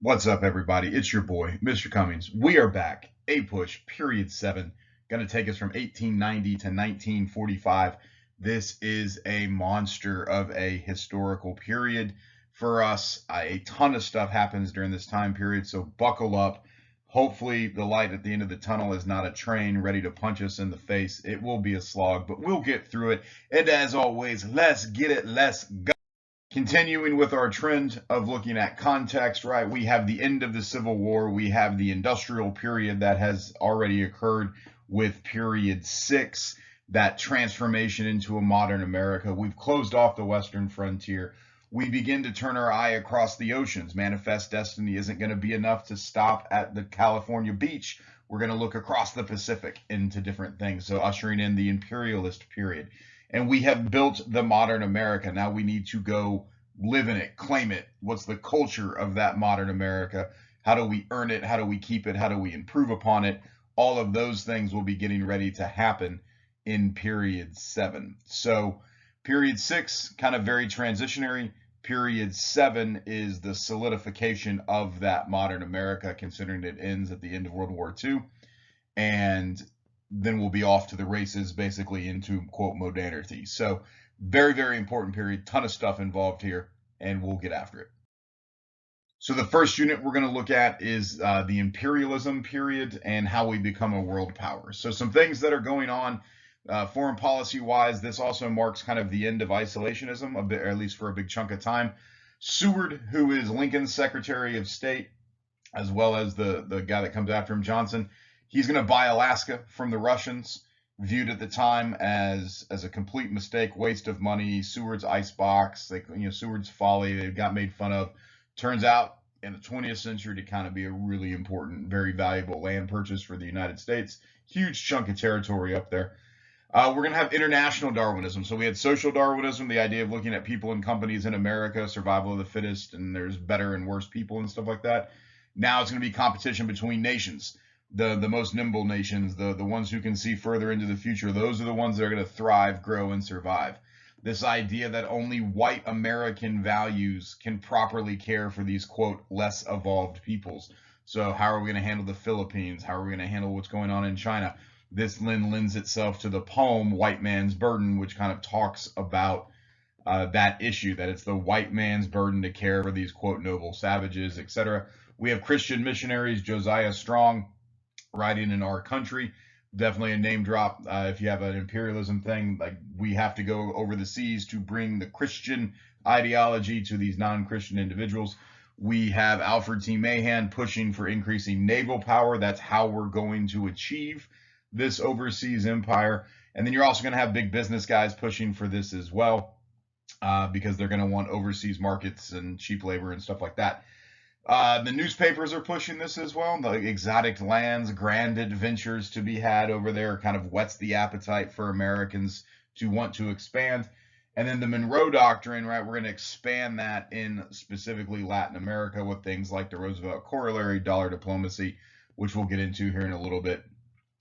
What's up, everybody? It's your boy, Mr. Cummings. We are back. APUSH Period 7. Going to take us from 1890 to 1945. This is a monster of a historical period for us. A ton of stuff happens during this time period, so buckle up. Hopefully, the light at the end of the tunnel is not a train ready to punch us in the face. It will be a slog, but we'll get through it. And as always, let's get it. Let's go. Continuing with our trend of looking at context, right? We have the end of the Civil War. We have the industrial period that has already occurred with period 6, that transformation into a modern America. We've closed off the Western frontier. We begin to turn our eye across the oceans. Manifest Destiny isn't going to be enough to stop at the California beach. We're going to look across the Pacific into different things. So ushering in the imperialist period. And we have built the modern America. Now we need to go live in it, claim it. What's the culture of that modern America? How do we earn it? How do we keep it? How do we improve upon it? All of those things will be getting ready to happen in period 7. So period 6, kind of very transitionary. Period 7 is the solidification of that modern America, considering it ends at the end of World War II. And then we'll be off to the races, basically into, quote, modernity. So very, very important period. Ton of stuff involved here, and we'll get after it. So the first unit we're going to look at is the imperialism period and how we become a world power. So some things that are going on foreign policy wise. This also marks kind of the end of isolationism, a bit, or at least for a big chunk of time. Seward, who is Lincoln's Secretary of State, as well as the guy that comes after him, Johnson, he's going to buy Alaska from the Russians, viewed at the time as a complete mistake, waste of money. Seward's icebox, like, Seward's folly, they got made fun of. Turns out in the 20th century to kind of be a really important, very valuable land purchase for the United States. Huge chunk of territory up there. We're going to have international Darwinism. So we had social Darwinism, the idea of looking at people and companies in America, survival of the fittest, and there's better and worse people and stuff like that. Now it's going to be competition between nations. The most nimble nations, the ones who can see further into the future, those are the ones that are going to thrive, grow, and survive. This idea that only white American values can properly care for these, quote, less evolved peoples. So how are we going to handle the Philippines? How are we going to handle what's going on in China? This lends itself to the poem White Man's Burden, which kind of talks about that issue, that it's the white man's burden to care for these, quote, noble savages, etc. We have Christian missionaries, Josiah Strong, writing in Our Country. Definitely a name drop. If you have an imperialism thing, like, we have to go over the seas to bring the Christian ideology to these non-Christian individuals. We have Alfred T. Mahan pushing for increasing naval power. That's how we're going to achieve this overseas empire. And then you're also going to have big business guys pushing for this as well, because they're going to want overseas markets and cheap labor and stuff like that. The newspapers are pushing this as well. The exotic lands, grand adventures to be had over there kind of whets the appetite for Americans to want to expand. And then the Monroe Doctrine, right? We're going to expand that in specifically Latin America with things like the Roosevelt Corollary, dollar diplomacy, which we'll get into here in a little bit.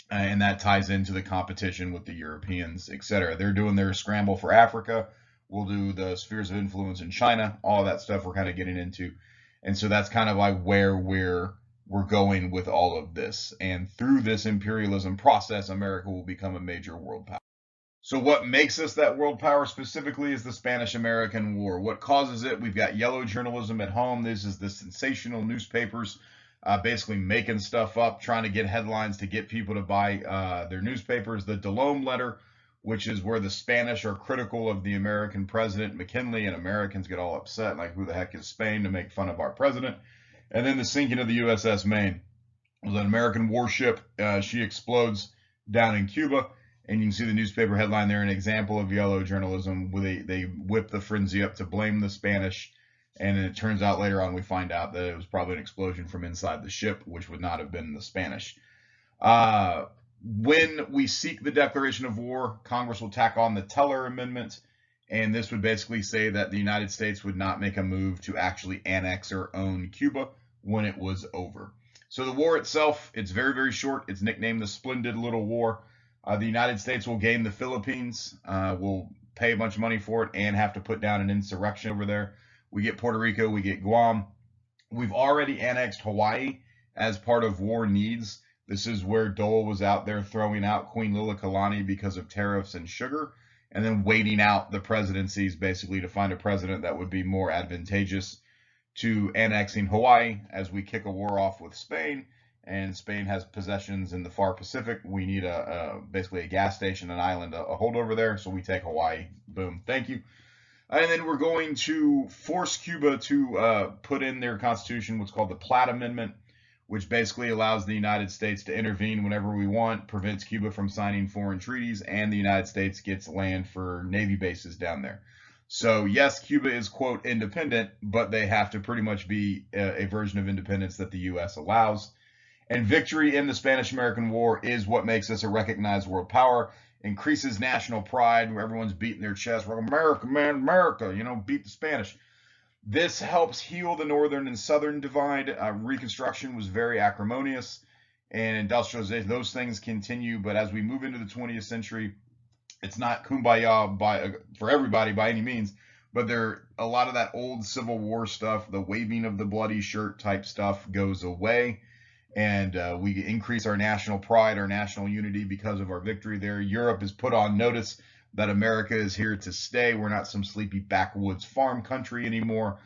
And that ties into the competition with the Europeans, etc. They're doing their scramble for Africa. We'll do the spheres of influence in China. All of that stuff we're kind of getting into. And so that's kind of like where we're going with all of this. And through this imperialism process, America will become a major world power. So what makes us that world power specifically is the Spanish-American War. What causes it? We've got yellow journalism at home. This is the sensational newspapers basically making stuff up, trying to get headlines to get people to buy their newspapers. The Delome letter, which is where the Spanish are critical of the American president, McKinley, and Americans get all upset, like, who the heck is Spain to make fun of our president? And then the sinking of the USS Maine. It was an American warship. She explodes down in Cuba, and you can see the newspaper headline there, an example of yellow journalism, where they whip the frenzy up to blame the Spanish, and it turns out later on we find out that it was probably an explosion from inside the ship, which would not have been the Spanish. When we seek the declaration of war, Congress will tack on the Teller Amendment, and this would basically say that the United States would not make a move to actually annex or own Cuba when it was over. So the war itself, it's very, very short. It's nicknamed the Splendid Little War. The United States will gain the Philippines, will pay a bunch of money for it, and have to put down an insurrection over there. We get Puerto Rico, we get Guam. We've already annexed Hawaii as part of war needs. This is where Dole was out there throwing out Queen Liliuokalani because of tariffs and sugar, and then waiting out the presidencies basically to find a president that would be more advantageous to annexing Hawaii as we kick a war off with Spain. And Spain has possessions in the far Pacific. We need basically a gas station, an island, a holdover there. So we take Hawaii. Boom. Thank you. And then we're going to force Cuba to put in their constitution what's called the Platt Amendment, which basically allows the United States to intervene whenever we want, prevents Cuba from signing foreign treaties, and the United States gets land for Navy bases down there. So yes, Cuba is, quote, independent, but they have to pretty much be a version of independence that the U.S. allows. And victory in the Spanish-American War is what makes us a recognized world power, increases national pride, where everyone's beating their chest. We're America, man, America, beat the Spanish. This helps heal the northern and southern divide. Reconstruction was very acrimonious, and industrialization, those things continue. But as we move into the 20th century, it's not kumbaya for everybody by any means, but a lot of that old Civil War stuff, the waving of the bloody shirt type stuff goes away. And we increase our national pride, our national unity because of our victory there. Europe is put on notice that America is here to stay. We're not some sleepy backwoods farm country anymore.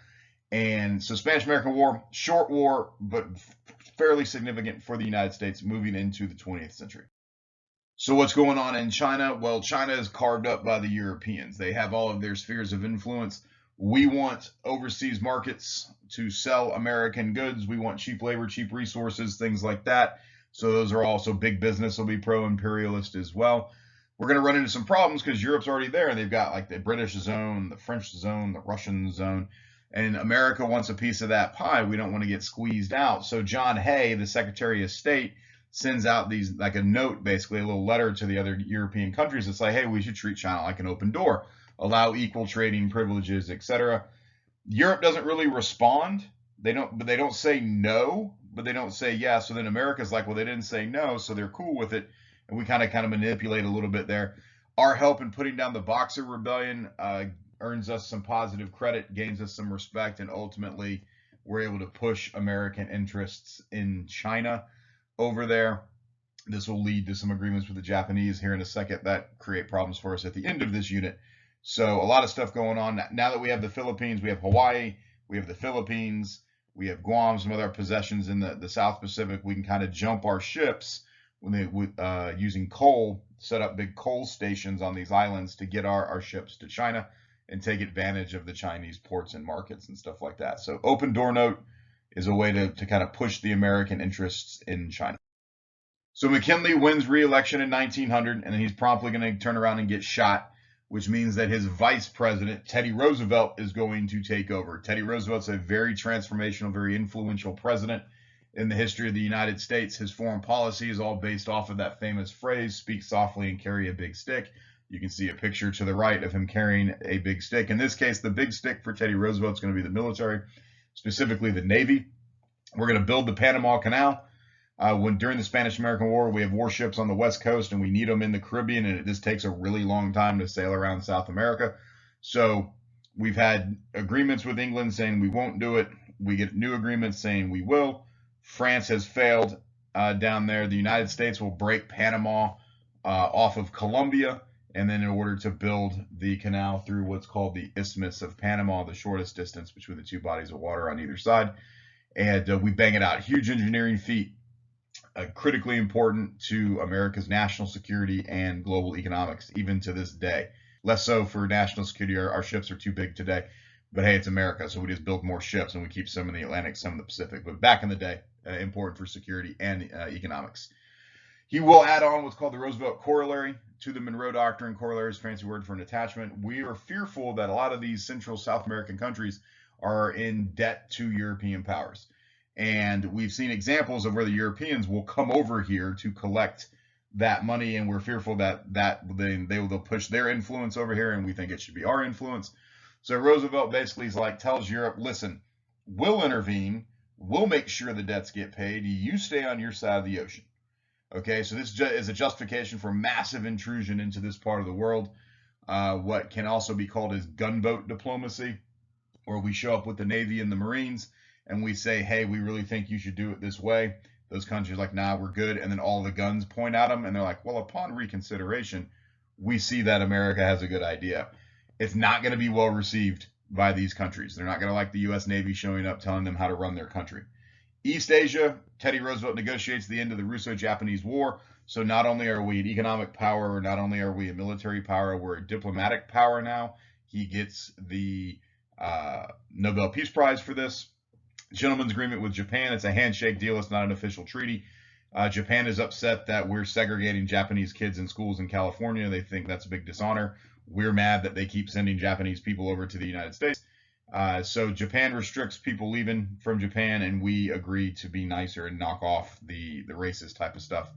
And so Spanish-American War, short war, but fairly significant for the United States moving into the 20th century. So what's going on in China? Well, China is carved up by the Europeans. They have all of their spheres of influence. We want overseas markets to sell American goods. We want cheap labor, cheap resources, things like that. So those are also big business will be pro-imperialist as well. We're going to run into some problems because Europe's already there. They've got like the British zone, the French zone, the Russian zone. And America wants a piece of that pie. We don't want to get squeezed out. So John Hay, the Secretary of State, sends out these like a note, basically a little letter to the other European countries. It's like, hey, we should treat China like an open door, allow equal trading privileges, etc. Europe doesn't really respond. They don't say no, but they don't say yeah. So then America's like, well, they didn't say no, so they're cool with it. And we kind of manipulate a little bit there. Our help in putting down the Boxer Rebellion earns us some positive credit, gains us some respect, and ultimately we're able to push American interests in China over there. This will lead to some agreements with the Japanese here in a second that create problems for us at the end of this unit. So a lot of stuff going on. Now that we have the Philippines, we have Hawaii, we have the Philippines, we have Guam, some other possessions in the South Pacific. We can kind of jump our ships using coal, set up big coal stations on these islands to get our ships to China and take advantage of the Chinese ports and markets and stuff like that. So open door note is a way to kind of push the American interests in China. So McKinley wins re-election in 1900, and then he's promptly going to turn around and get shot, which means that his vice president, Teddy Roosevelt, is going to take over. Teddy Roosevelt's a very transformational, very influential president in the history of the United States. His foreign policy is all based off of that famous phrase, speak softly and carry a big stick. You can see a picture to the right of him carrying a big stick. In this case, the big stick for Teddy Roosevelt is going to be the military, specifically the Navy. We're going to build the Panama Canal. During the Spanish-American War, we have warships on the West Coast and we need them in the Caribbean, and it just takes a really long time to sail around South America. So we've had agreements with England saying we won't do it. We get new agreements saying we will. France has failed down there. The United States will break Panama off of Colombia, and then in order to build the canal through what's called the Isthmus of Panama, the shortest distance between the two bodies of water on either side. And we bang it out. Huge engineering feat, critically important to America's national security and global economics, even to this day. Less so for national security. Our ships are too big today. But hey, it's America, so we just build more ships and we keep some in the Atlantic, some in the Pacific. But back in the day, important for security and economics. He will add on what's called the Roosevelt Corollary to the Monroe Doctrine. Corollary is a fancy word for an attachment. We are fearful that a lot of these Central South American countries are in debt to European powers. And we've seen examples of where the Europeans will come over here to collect that money, and we're fearful that they'll push their influence over here, and we think it should be our influence. So Roosevelt basically tells Europe, listen, we'll intervene, we'll make sure the debts get paid, you stay on your side of the ocean. Okay, so this is a justification for massive intrusion into this part of the world, what can also be called as gunboat diplomacy, where we show up with the Navy and the Marines, and we say, hey, we really think you should do it this way, those countries are like, nah, we're good. And then all the guns point at them, and they're like, well, upon reconsideration, we see that America has a good idea. It's not going to be well received by these countries. They're not going to like the U.S. Navy showing up telling them how to run their country. East Asia, Teddy Roosevelt negotiates the end of the Russo-Japanese War. So not only are we an economic power, not only are we a military power, we're a diplomatic power now. He gets the Nobel Peace Prize for this. Gentleman's agreement with Japan. It's a handshake deal. It's not an official treaty. Japan is upset that we're segregating Japanese kids in schools in California. They think that's a big dishonor. We're mad that they keep sending Japanese people over to the United States. So Japan restricts people leaving from Japan, and we agree to be nicer and knock off the racist type of stuff.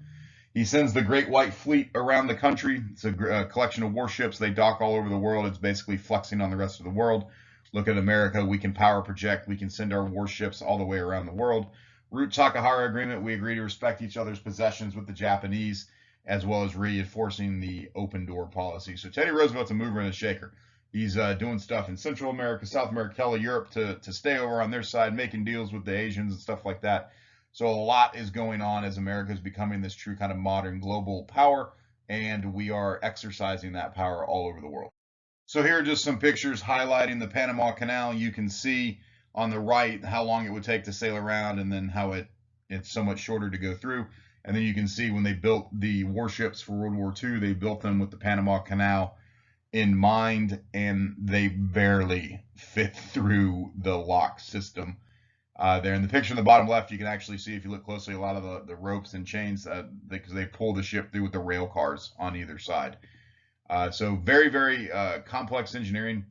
He sends the Great White Fleet around the country. It's a collection of warships. They dock all over the world. It's basically flexing on the rest of the world. Look at America. We can power project. We can send our warships all the way around the world. Root Takahara Agreement. We agree to respect each other's possessions with the Japanese, as well as reinforcing the open door policy. So Teddy Roosevelt's a mover and a shaker. He's doing stuff in Central America, South America, Europe to stay over on their side, making deals with the Asians and stuff like that. So a lot is going on as America is becoming this true kind of modern global power, and we are exercising that power all over the world. So here are just some pictures highlighting the Panama Canal. You can see on the right how long it would take to sail around, and then how it's so much shorter to go through. And then you can see when they built the warships for World War II, they built them with the Panama Canal in mind, and they barely fit through the lock system. There in the picture in the bottom left, you can actually see, if you look closely, a lot of the ropes and chains, because they pull the ship through with the rail cars on either side. So very, very complex engineering,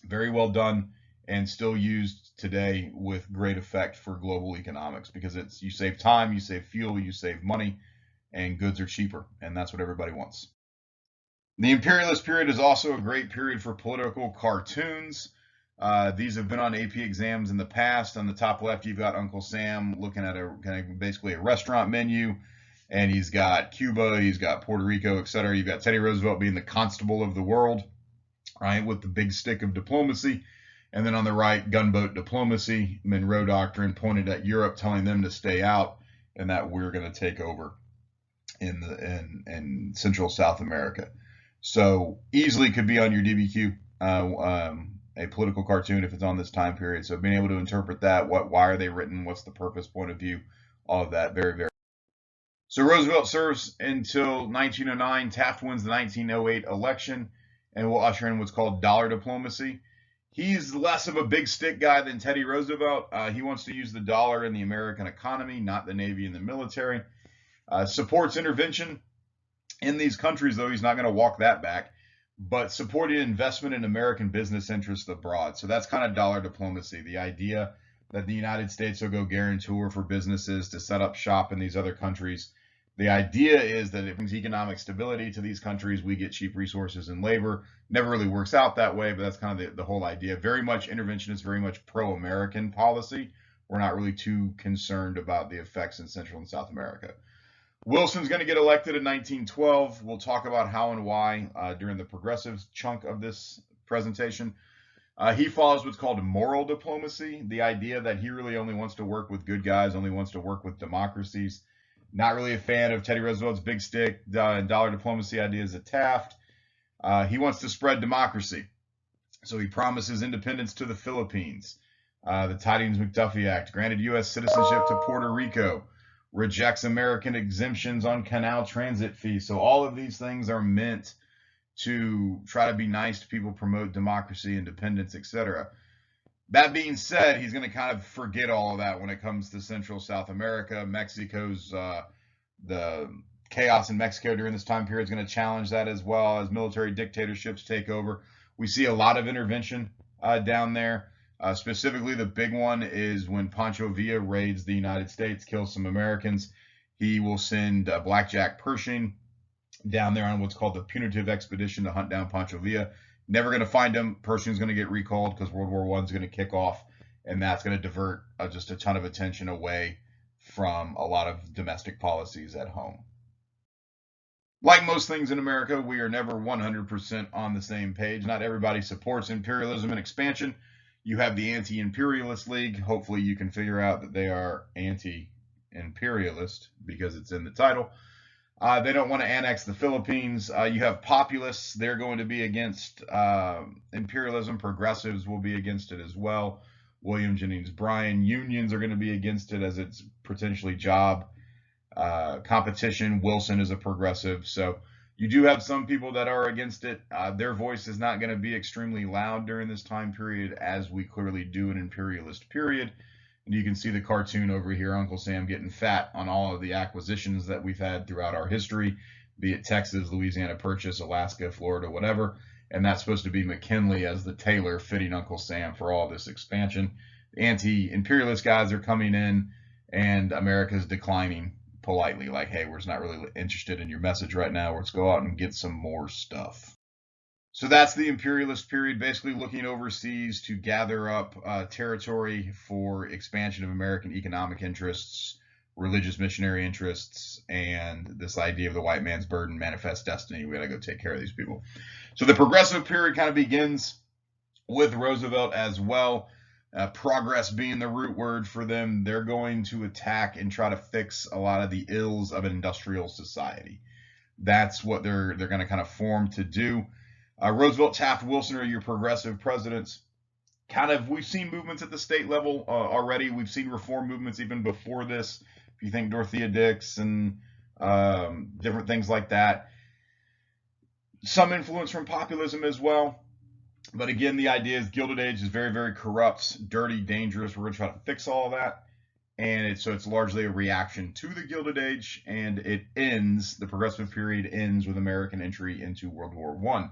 very well done, and still used today with great effect for global economics, because you save time, you save fuel, you save money, and goods are cheaper, and that's what everybody wants. The imperialist period is also a great period for political cartoons. These have been on AP exams in the past. On the top left, you've got Uncle Sam looking at basically a restaurant menu, and he's got Cuba, he's got Puerto Rico, etc. You've got Teddy Roosevelt being the constable of the world, right, with the big stick of diplomacy. And then on the right, gunboat diplomacy, Monroe Doctrine pointed at Europe, telling them to stay out, and that we're going to take over in Central South America. So easily could be on your DBQ, a political cartoon if it's on this time period. So being able to interpret that, why are they written, what's the purpose, point of view, all of that, very, very. So Roosevelt serves until 1909. Taft wins the 1908 election, and will usher in what's called dollar diplomacy. He's less of a big stick guy than Teddy Roosevelt. He wants to use the dollar in the American economy, not the Navy and the military. Supports intervention in these countries, though he's not going to walk that back, but supporting investment in American business interests abroad. So that's kind of dollar diplomacy, the idea that the United States will go guarantor for businesses to set up shop in these other countries. The idea is that it brings economic stability to these countries. We get cheap resources and labor. Never really works out that way, but that's kind of the whole idea. Very much interventionist, very much pro-American policy. We're not really too concerned about the effects in Central and South America. Wilson's going to get elected in 1912. We'll talk about how and why during the progressive chunk of this presentation. He follows what's called moral diplomacy, the idea that he really only wants to work with good guys, only wants to work with democracies. Not really a fan of Teddy Roosevelt's big stick and dollar diplomacy ideas at Taft. He wants to spread democracy. So he promises independence to the Philippines. The Tidings-McDuffie Act granted U.S. citizenship to Puerto Rico. Rejects American exemptions on canal transit fees. So all of these things are meant to try to be nice to people, promote democracy, independence, etc. That being said, he's going to kind of forget all of that when it comes to Central South America. Mexico's the chaos in Mexico during this time period is going to challenge that, as well as military dictatorships take over. We see a lot of intervention down there. Specifically, the big one is when Pancho Villa raids the United States, kills some Americans. He will send Blackjack Pershing down there on what's called the punitive expedition to hunt down Pancho Villa. Never going to find him. Pershing's going to get recalled because World War I is going to kick off, and that's going to divert just a ton of attention away from a lot of domestic policies at home. Like most things in America, we are never 100% on the same page. Not everybody supports imperialism and expansion. You have the Anti-Imperialist League. Hopefully you can figure out that they are anti-imperialist because it's in the title. They don't want to annex the Philippines. You have populists. They're going to be against imperialism. Progressives will be against it as well. William Jennings Bryan. Unions are going to be against it as it's potentially job competition. Wilson is a progressive. So you do have some people that are against it. Their voice is not going to be extremely loud during this time period, as we clearly do an imperialist period. And you can see the cartoon over here, Uncle Sam getting fat on all of the acquisitions that we've had throughout our history, be it Texas, Louisiana Purchase, Alaska, Florida, whatever. And that's supposed to be McKinley as the tailor fitting Uncle Sam for all this expansion. The anti-imperialist guys are coming in, and America's declining politely, like, hey, we're just not really interested in your message right now. Let's go out and get some more stuff. So that's the imperialist period, basically looking overseas to gather up territory for expansion of American economic interests, religious missionary interests, and this idea of the white man's burden, manifest destiny. We got to go take care of these people. So the progressive period kind of begins with Roosevelt as well. Progress being the root word for them. They're going to attack and try to fix a lot of the ills of an industrial society. That's what they're going to kind of form to do. Roosevelt, Taft, Wilson are your progressive presidents. We've seen movements at the state level already. We've seen reform movements even before this. If you think Dorothea Dix and different things like that. Some influence from populism as well. But again, the idea is Gilded Age is very, very corrupt, dirty, dangerous. We're going to try to fix all of that. And so it's largely a reaction to the Gilded Age. And it ends, the progressive period ends with American entry into World War I.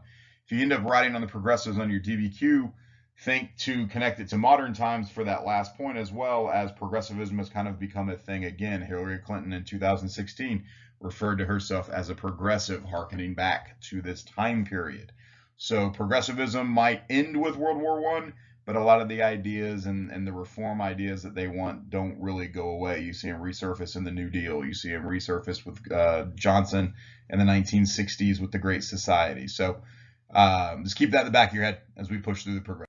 If you end up writing on the progressives on your DBQ, think to connect it to modern times for that last point, as well as progressivism has kind of become a thing again. Hillary Clinton in 2016 referred to herself as a progressive, harkening back to this time period. So progressivism might end with World War I, but a lot of the ideas and the reform ideas that they want don't really go away. You see them resurface in the New Deal. You see them resurface with Johnson in the 1960s with the Great Society. So just keep that in the back of your head as we push through the progressive.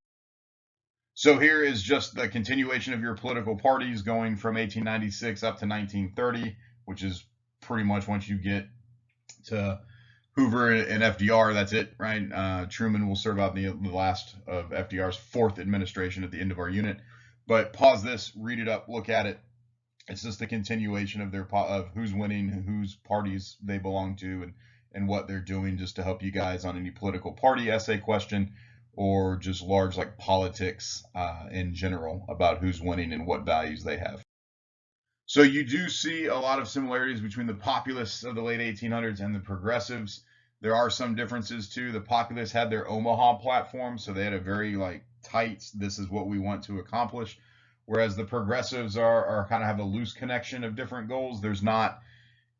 So here is just the continuation of your political parties going from 1896 up to 1930, which is pretty much once you get to Hoover and FDR, that's it, right? Truman will serve out the last of FDR's fourth administration at the end of our unit. But pause this, read it up, look at it. It's just the continuation of who's winning, whose parties they belong to, and what they're doing, just to help you guys on any political party essay question or just large like politics in general about who's winning and what values they have. So you do see a lot of similarities between the populists of the late 1800s and the progressives. There are some differences too. The populists had their Omaha platform, so they had a very like tight, this is what we want to accomplish. Whereas the progressives are kind of have a loose connection of different goals. There's not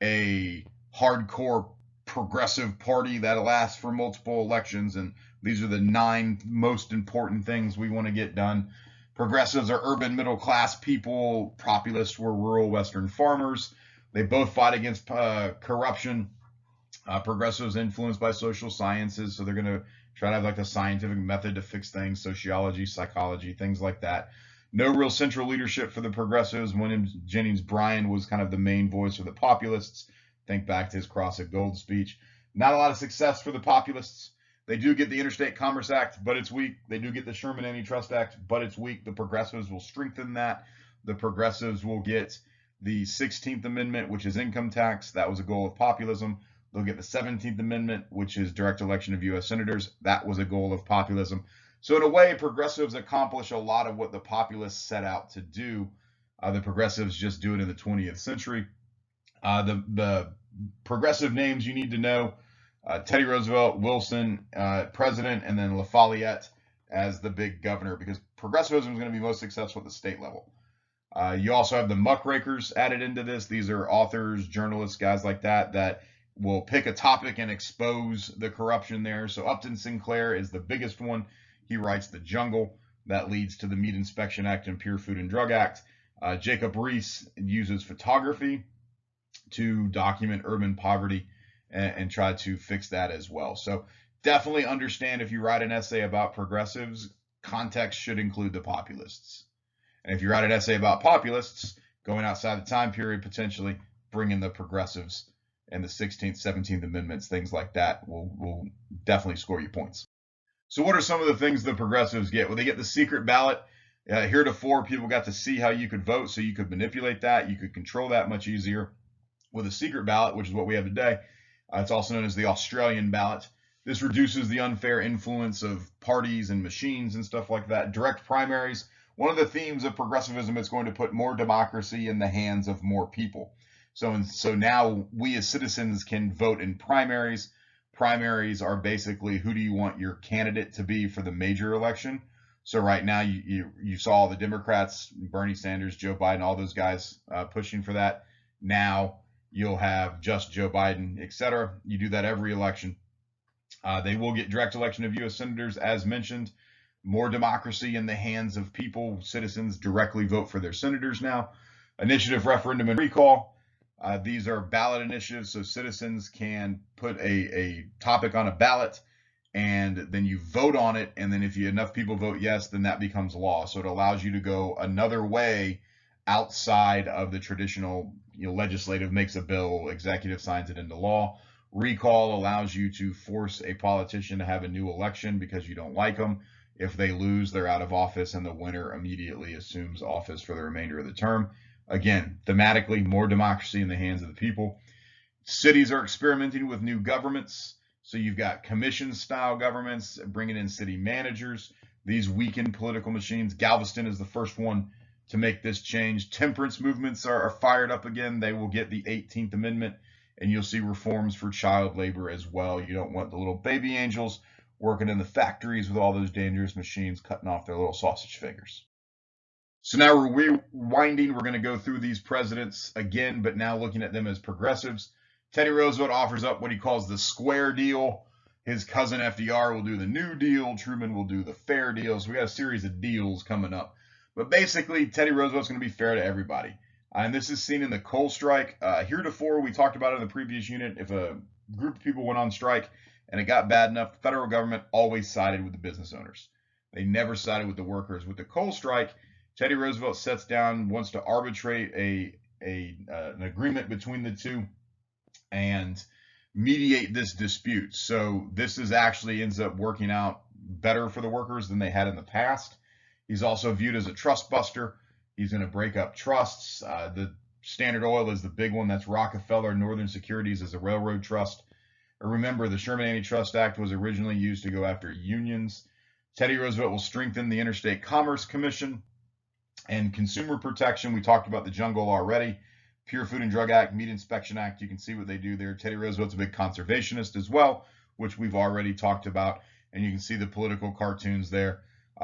a hardcore progressive party that lasts for multiple elections, and these are the 9 most important things we want to get done. Progressives are urban middle class people. Populists were rural Western farmers. They both fight against corruption. Progressives influenced by social sciences, so they're going to try to have like a scientific method to fix things, sociology, psychology, things like that. No real central leadership for the progressives. William Jennings Bryan was kind of the main voice for the populists. Think back to his Cross of Gold speech. Not a lot of success for the populists. They do get the Interstate Commerce Act, but it's weak. They do get the Sherman Antitrust Act, but it's weak. The progressives will strengthen that. The progressives will get the 16th Amendment, which is income tax. That was a goal of populism. They'll get the 17th Amendment, which is direct election of U.S. senators. That was a goal of populism. So in a way, progressives accomplish a lot of what the populists set out to do. The progressives just do it in the 20th century. The progressive names you need to know, Teddy Roosevelt, Wilson, president, and then Lafayette as the big governor, because progressivism is going to be most successful at the state level. You also have the muckrakers added into this. These are authors, journalists, guys like that will pick a topic and expose the corruption there. So Upton Sinclair is the biggest one. He writes The Jungle. That leads to the Meat Inspection Act and Pure Food and Drug Act. Jacob Riis uses photography to document urban poverty and try to fix that as well. So definitely understand, if you write an essay about progressives, context should include the populists. And if you write an essay about populists, going outside the time period, potentially bring in the progressives and the 16th, 17th Amendments, things like that will definitely score you points. So what are some of the things the progressives get? Well, they get the secret ballot. Heretofore, people got to see how you could vote, so you could manipulate that. You could control that much easier with a secret ballot, which is what we have today. It's also known as the Australian ballot. This reduces the unfair influence of parties and machines and stuff like that. Direct primaries. One of the themes of progressivism is going to put more democracy in the hands of more people. So now we as citizens can vote in primaries. Primaries are basically who do you want your candidate to be for the major election. So right now you saw the Democrats, Bernie Sanders, Joe Biden, all those guys pushing for that. Now you'll have just Joe Biden, etc. You do that every election. They will get direct election of U.S. senators, as mentioned. More democracy in the hands of people. Citizens directly vote for their senators now. Initiative, referendum, and recall. These are ballot initiatives, so citizens can put a topic on a ballot, and then you vote on it, and then if enough people vote yes, then that becomes law. So it allows you to go another way outside of the traditional, legislative makes a bill, executive signs it into law. Recall allows you to force a politician to have a new election because you don't like them. If they lose, they're out of office, and the winner immediately assumes office for the remainder of the term. Again, thematically, more democracy in the hands of the people. Cities are experimenting with new governments. So you've got commission-style governments bringing in city managers. These weaken political machines. Galveston is the first one to make this change. Temperance movements are fired up again. They will get the 18th Amendment, and you'll see reforms for child labor as well. You don't want the little baby angels working in the factories with all those dangerous machines cutting off their little sausage fingers. So now we're rewinding. We're going to go through these presidents again, but now looking at them as progressives. Teddy Roosevelt offers up what he calls the square deal. His cousin FDR will do the New Deal. Truman will do the fair deal. So we got a series of deals coming up. But basically, Teddy Roosevelt's going to be fair to everybody. And this is seen in the coal strike. Heretofore, we talked about it in the previous unit. If a group of people went on strike and it got bad enough, the federal government always sided with the business owners. They never sided with the workers. With the coal strike, Teddy Roosevelt sets down, wants to arbitrate an agreement between the two and mediate this dispute. So this is actually ends up working out better for the workers than they had in the past. He's also viewed as a trust buster. He's going to break up trusts. The Standard Oil is the big one. That's Rockefeller. Northern Securities is a railroad trust. Remember, the Sherman Antitrust Act was originally used to go after unions. Teddy Roosevelt will strengthen the Interstate Commerce Commission and consumer protection. We talked about the jungle already. Pure Food and Drug Act, Meat Inspection Act. You can see what they do there. Teddy Roosevelt's a big conservationist as well, which we've already talked about. And you can see the political cartoons there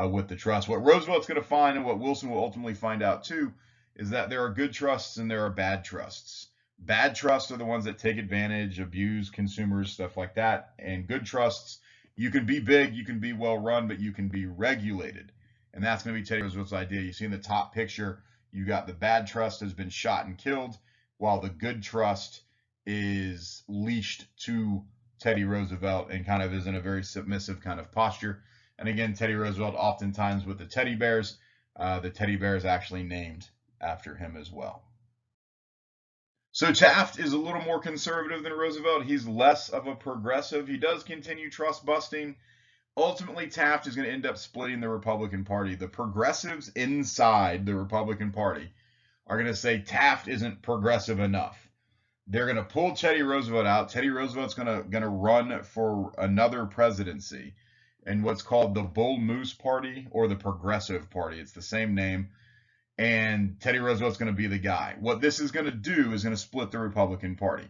with the trust. What Roosevelt's going to find, and what Wilson will ultimately find out too, is that there are good trusts and there are bad trusts. Bad trusts are the ones that take advantage, abuse consumers, stuff like that. And good trusts, you can be big, you can be well run, but you can be regulated. And that's going to be Teddy Roosevelt's idea. You see in the top picture, you got the bad trust has been shot and killed, while the good trust is leashed to Teddy Roosevelt and kind of is in a very submissive kind of posture. And again, Teddy Roosevelt oftentimes with the teddy bears. The teddy bear is actually named after him as well. So Taft is a little more conservative than Roosevelt. He's less of a progressive. He does continue trust busting. Ultimately, Taft is going to end up splitting the Republican Party. The progressives inside the Republican Party are going to say Taft isn't progressive enough. They're going to pull Teddy Roosevelt out. Teddy Roosevelt's going to run for another presidency in what's called the Bull Moose Party or the Progressive Party. It's the same name. And Teddy Roosevelt's going to be the guy. What this is going to do is going to split the Republican Party.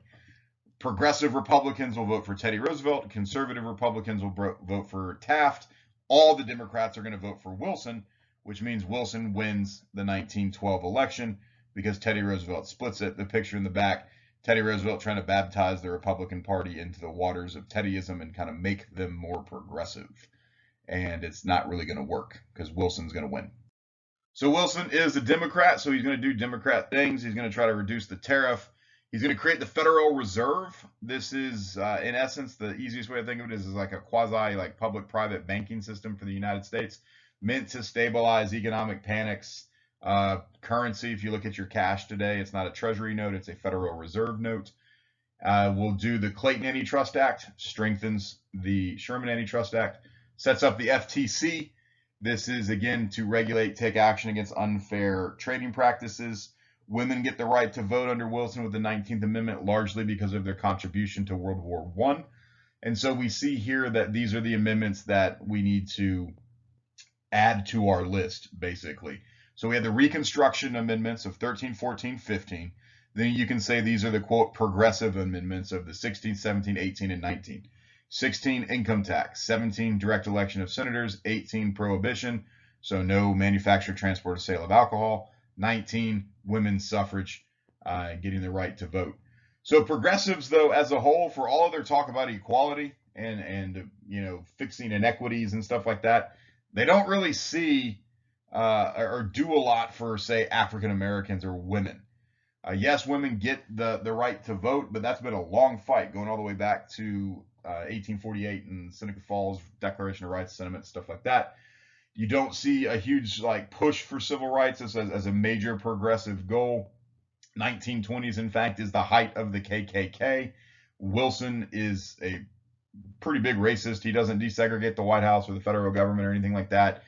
Progressive Republicans will vote for Teddy Roosevelt. Conservative Republicans will vote for Taft. All the Democrats are going to vote for Wilson, which means Wilson wins the 1912 election because Teddy Roosevelt splits it. The picture in the back, Teddy Roosevelt trying to baptize the Republican Party into the waters of Teddyism and kind of make them more progressive. And it's not really going to work because Wilson's going to win. So Wilson is a Democrat, so he's going to do Democrat things. He's going to try to reduce the tariff. He's going to create the Federal Reserve. This is, in essence, the easiest way to think of it is like a quasi, like public-private banking system for the United States. meant to stabilize economic panics. Currency, if you look at your cash today, it's not a treasury note, it's a Federal Reserve note. We'll do the Clayton Antitrust Act, strengthens the Sherman Antitrust Act, sets up the FTC. This is, again, to regulate, take action against unfair trading practices. Women get the right to vote under Wilson with the 19th Amendment, largely because of their contribution to World War I. And so we see here that these are the amendments that we need to add to our list, basically. So we have the Reconstruction Amendments of 13, 14, 15. Then you can say these are the, quote, progressive amendments of the 16, 17, 18, and 19. 16, income tax. 17, direct election of senators. 18, prohibition, so no manufacture, transport, or sale of alcohol. 19, women's suffrage, getting the right to vote. So progressives, though, as a whole, for all of their talk about equality and fixing inequities and stuff like that, they don't really see or do a lot for, say, African Americans or women. Yes, women get the right to vote, but that's been a long fight, going all the way back to 1848 and Seneca Falls Declaration of Rights, Sentiment, stuff like that. You don't see a huge push for civil rights as a major progressive goal. 1920s, in fact, is the height of the KKK. Wilson is a pretty big racist. He doesn't desegregate the White House or the federal government or anything like that.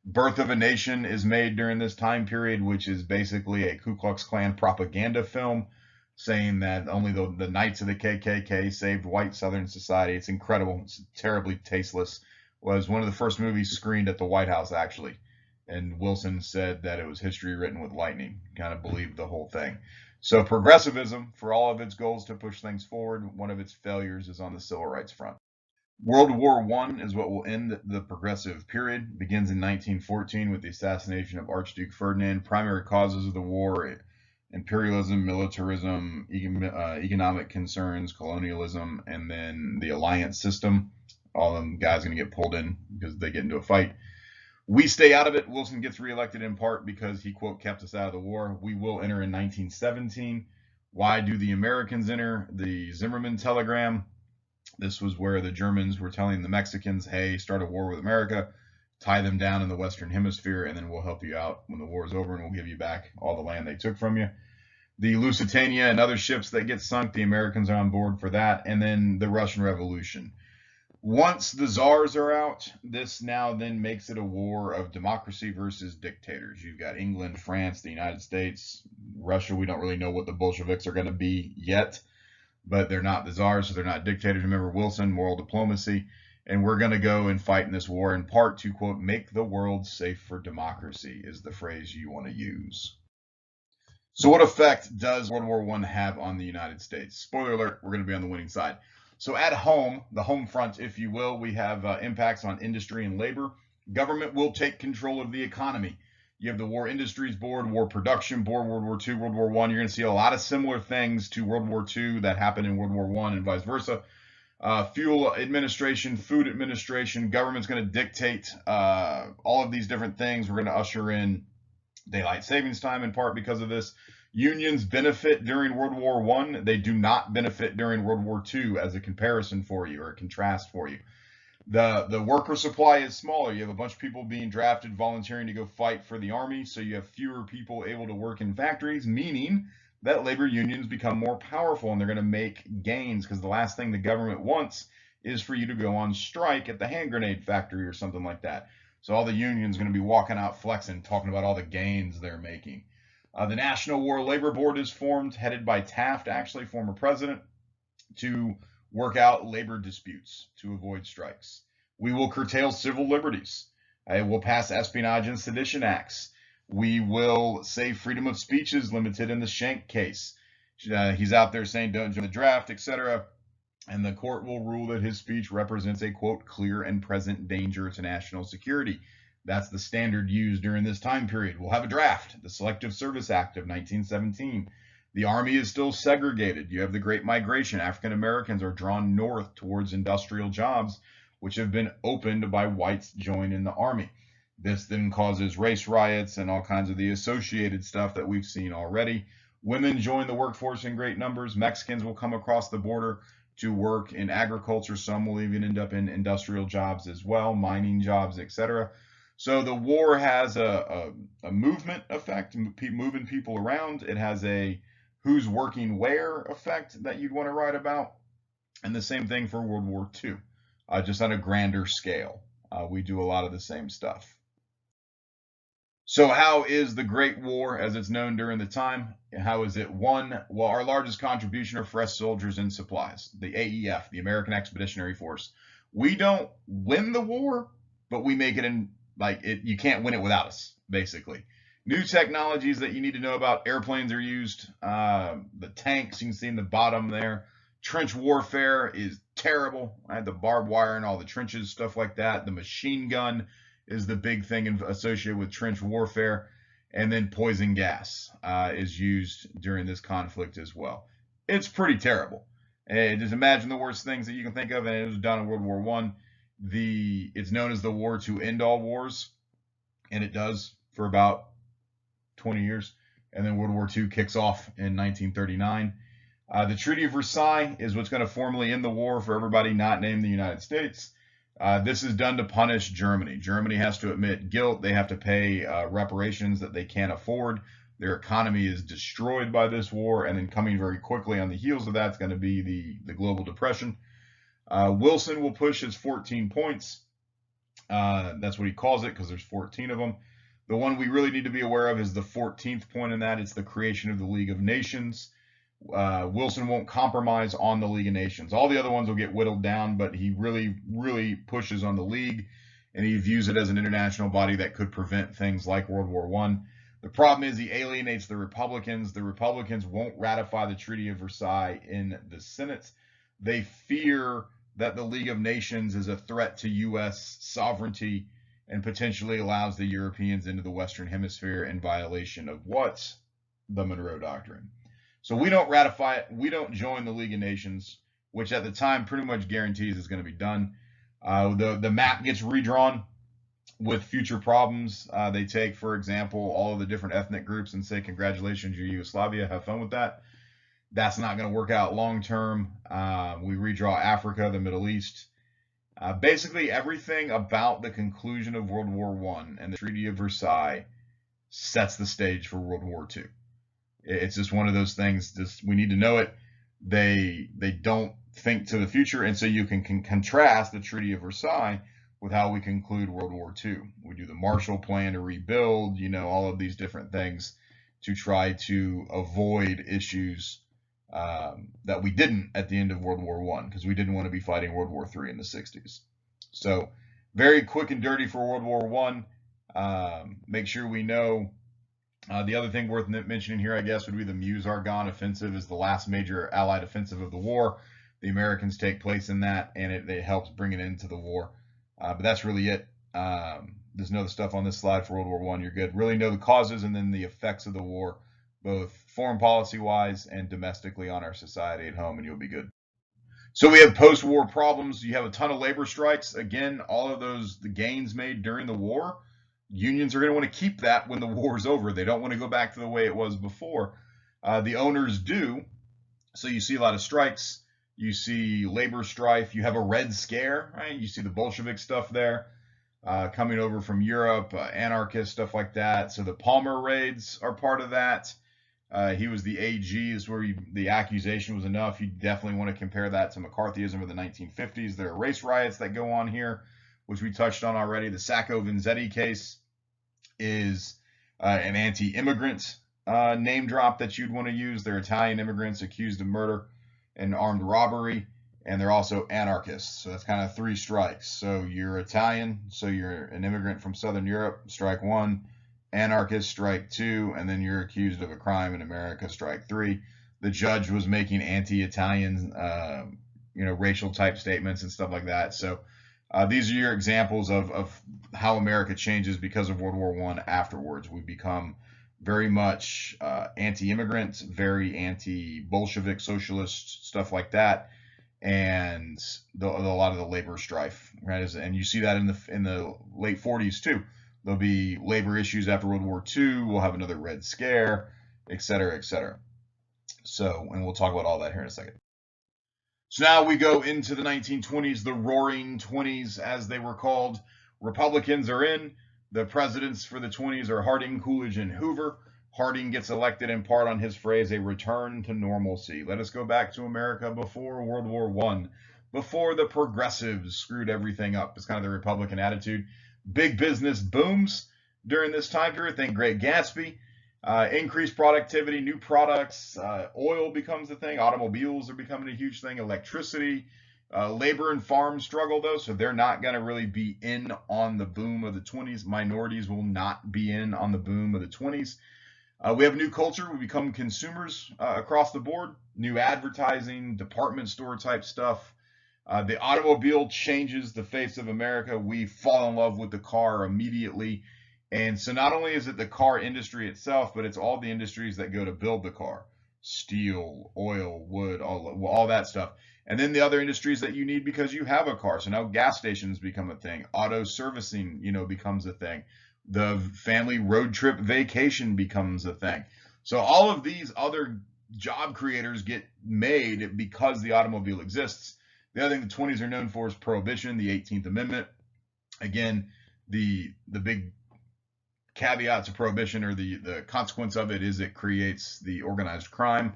Birth of a Nation is made during this time period, which is basically a Ku Klux Klan propaganda film saying that only the Knights of the KKK saved white Southern society. It's incredible. It's terribly tasteless. Was one of the first movies screened at the White House, actually. And Wilson said that it was history written with lightning. Kind of believed the whole thing. So progressivism, for all of its goals to push things forward, one of its failures is on the civil rights front. World War I is what will end the progressive period. It begins in 1914 with the assassination of Archduke Ferdinand. Primary causes of the war: imperialism, militarism, economic concerns, colonialism, and then the alliance system. All them guys are going to get pulled in because they get into a fight. We stay out of it. Wilson gets reelected in part because he, quote, kept us out of the war. We will enter in 1917. Why do the Americans enter? The Zimmerman telegram. This was where the Germans were telling the Mexicans, hey, start a war with America, tie them down in the Western Hemisphere, and then we'll help you out when the war is over, and we'll give you back all the land they took from you. The Lusitania and other ships that get sunk, the Americans are on board for that. And then the Russian Revolution. Once the czars are out, this now then makes it a war of democracy versus dictators. You've got England, France, the United States, Russia. We don't really know what the Bolsheviks are going to be yet, but they're not the czars, so they're not dictators. Remember Wilson, moral diplomacy. And we're going to go and fight in this war in part to, quote, make the world safe for democracy is the phrase you want to use. So what effect does World War I have on the United States? Spoiler alert, we're going to be on the winning side. So at home, the home front, if you will, we have impacts on industry and labor. Government will take control of the economy. You have the War Industries Board, War Production Board, World War II, World War I. You're going to see a lot of similar things to World War II that happened in World War I and vice versa. Fuel administration, food administration, government's going to dictate all of these different things. We're going to usher in daylight savings time in part because of this. Unions benefit during World War I. They do not benefit during World War II as a comparison for you or a contrast for you. The worker supply is smaller. You have a bunch of people being drafted, volunteering to go fight for the army. So you have fewer people able to work in factories, meaning that labor unions become more powerful and they're going to make gains because the last thing the government wants is for you to go on strike at the hand grenade factory or something like that. So all the unions are going to be walking out flexing, talking about all the gains they're making. The National War Labor Board is formed, headed by Taft, actually, former president, to work out labor disputes to avoid strikes. We will curtail civil liberties. We'll pass espionage and sedition acts. We will say freedom of speech is limited in the Schenck case. He's out there saying don't join the draft, etc. And the court will rule that his speech represents a, quote, clear and present danger to national security. That's the standard used during this time period. We'll have a draft, the Selective Service Act of 1917. The Army is still segregated. You have the Great Migration. African Americans are drawn north towards industrial jobs, which have been opened by whites joining the Army. This then causes race riots and all kinds of the associated stuff that we've seen already. Women join the workforce in great numbers. Mexicans will come across the border to work in agriculture. Some will even end up in industrial jobs as well, mining jobs, etc. So the war has a movement effect, moving people around. It has a who's working where effect that you'd want to write about. And the same thing for World War II, just on a grander scale. We do a lot of the same stuff. So how is the Great War, as it's known during the time, how is it won? Well, our largest contribution are fresh soldiers and supplies, the AEF, the American Expeditionary Force. We don't win the war, but we make it in, like, it, you can't win it without us, basically. New technologies that you need to know about: airplanes are used, the tanks, you can see in the bottom there. Trench warfare is terrible. I had the barbed wire and all the trenches, stuff like that. The machine gun is the big thing associated with trench warfare. And then poison gas is used during this conflict as well. It's pretty terrible. And just imagine the worst things that you can think of, and it was done in World War I. It's known as the war to end all wars, and it does for about 20 years. And then World War II kicks off in 1939. The Treaty of Versailles is what's going to formally end the war for everybody not named the United States. This is done to punish Germany. Germany has to admit guilt. They have to pay reparations that they can't afford. Their economy is destroyed by this war, and then coming very quickly on the heels of that is going to be the global depression. Wilson will push his 14 points. That's what he calls it, because there's 14 of them. The one we really need to be aware of is the 14th point in that. It's the creation of the League of Nations. Wilson won't compromise on the League of Nations. All the other ones will get whittled down, but he really pushes on the League, and he views it as an international body that could prevent things like World War I. The problem is he alienates the Republicans. The Republicans won't ratify the Treaty of Versailles in the Senate. They fear that the League of Nations is a threat to U.S. sovereignty and potentially allows the Europeans into the Western Hemisphere in violation of what? The Monroe Doctrine. So we don't ratify it. We don't join the League of Nations, which at the time pretty much guarantees it's going to be done. The map gets redrawn with future problems. They take, for example, all of the different ethnic groups and say, congratulations, you're Yugoslavia. Have fun with that. That's not going to work out long term. We redraw Africa, the Middle East. Basically, everything about the conclusion of World War I and the Treaty of Versailles sets the stage for World War II. It's just one of those things. We need to know it. They don't think to the future, and so you can contrast the Treaty of Versailles with how we conclude World War II. We do the Marshall Plan to rebuild, all of these different things to try to avoid issues that we didn't at the end of World War I, because we didn't want to be fighting World War III in the 60s. So very quick and dirty for World War I. Make sure we know. The other thing worth mentioning here, I guess, would be the Meuse-Argonne offensive is the last major Allied offensive of the war. The Americans take place in that, and it helps bring it into the war. But that's really it. There's no other stuff on this slide for World War I. You're good. Really know the causes and then the effects of the war, both foreign policy-wise and domestically on our society at home, and you'll be good. So we have post-war problems. You have a ton of labor strikes. Again, all of the gains made during the war, unions are going to want to keep that when the war is over. They don't want to go back to the way it was before. The owners do. So you see a lot of strikes. You see labor strife. You have a Red Scare, right? You see the Bolshevik stuff there coming over from Europe, anarchist stuff like that. So the Palmer raids are part of that. He was the AG, is where the accusation was enough. You definitely want to compare that to McCarthyism of the 1950s. There are race riots that go on here, which we touched on already. The Sacco-Vanzetti case is an anti-immigrant name drop that you'd want to use. They're Italian immigrants accused of murder and armed robbery, and they're also anarchists. So that's kind of three strikes. So you're Italian, so you're an immigrant from Southern Europe, strike one. Anarchist, strike two, and then you're accused of a crime in America, strike three. The judge was making anti-Italian, racial type statements and stuff like that. So these are your examples of how America changes because of World War I afterwards. We become very much anti-immigrant, very anti-Bolshevik, socialist, stuff like that, and a lot of the labor strife, right? And you see that in the late 40s too. There'll be labor issues after World War II. We'll have another Red Scare, et cetera, et cetera. So, and we'll talk about all that here in a second. So now we go into the 1920s, the Roaring 20s, as they were called. Republicans are in. The presidents for the 20s are Harding, Coolidge, and Hoover. Harding gets elected in part on his phrase, a return to normalcy. Let us go back to America before World War I, before the progressives screwed everything up. It's kind of the Republican attitude. Big business booms during this time period. Think Great Gatsby. Increased productivity, new products, oil becomes a thing, automobiles are becoming a huge thing, electricity, labor and farm struggle though, so they're not going to really be in on the boom of the 20s. Minorities will not be in on the boom of the 20s. We have new culture. We become consumers across the board, new advertising, department store type stuff. The automobile changes the face of America. We fall in love with the car immediately. And so not only is it the car industry itself, but it's all the industries that go to build the car. Steel, oil, wood, all that stuff. And then the other industries that you need because you have a car. So now gas stations become a thing. Auto servicing, becomes a thing. The family road trip vacation becomes a thing. So all of these other job creators get made because the automobile exists. The other thing the 20s are known for is prohibition, the 18th Amendment. Again, the big caveat to prohibition, or the consequence of it, is it creates the organized crime,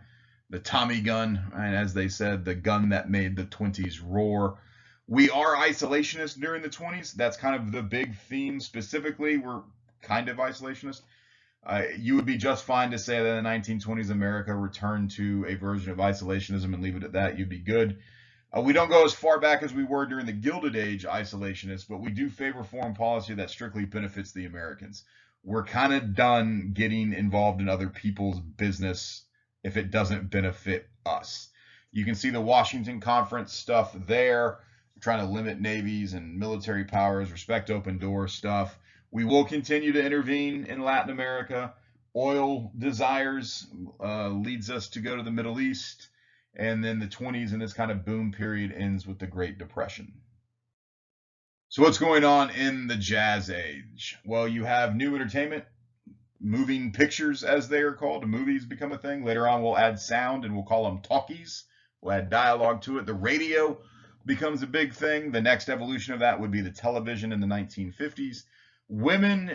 the Tommy gun, and as they said, the gun that made the 20s roar. We are isolationists during the 20s. That's kind of the big theme. Specifically, we're kind of isolationist. You would be just fine to say that in the 1920s, America returned to a version of isolationism and leave it at that. You'd be good. We don't go as far back as we were during the Gilded Age isolationists, but we do favor foreign policy that strictly benefits the Americans. We're kind of done getting involved in other people's business if it doesn't benefit us. You can see the Washington Conference stuff there, trying to limit navies and military powers, respect open door stuff. We will continue to intervene in Latin America. Oil desires leads us to go to the Middle East. And then the 20s and this kind of boom period ends with the Great Depression. So what's going on in the Jazz Age? Well, you have new entertainment, moving pictures as they are called. The movies become a thing. Later on, we'll add sound and we'll call them talkies. We'll add dialogue to it. The radio becomes a big thing. The next evolution of that would be the television in the 1950s. Women,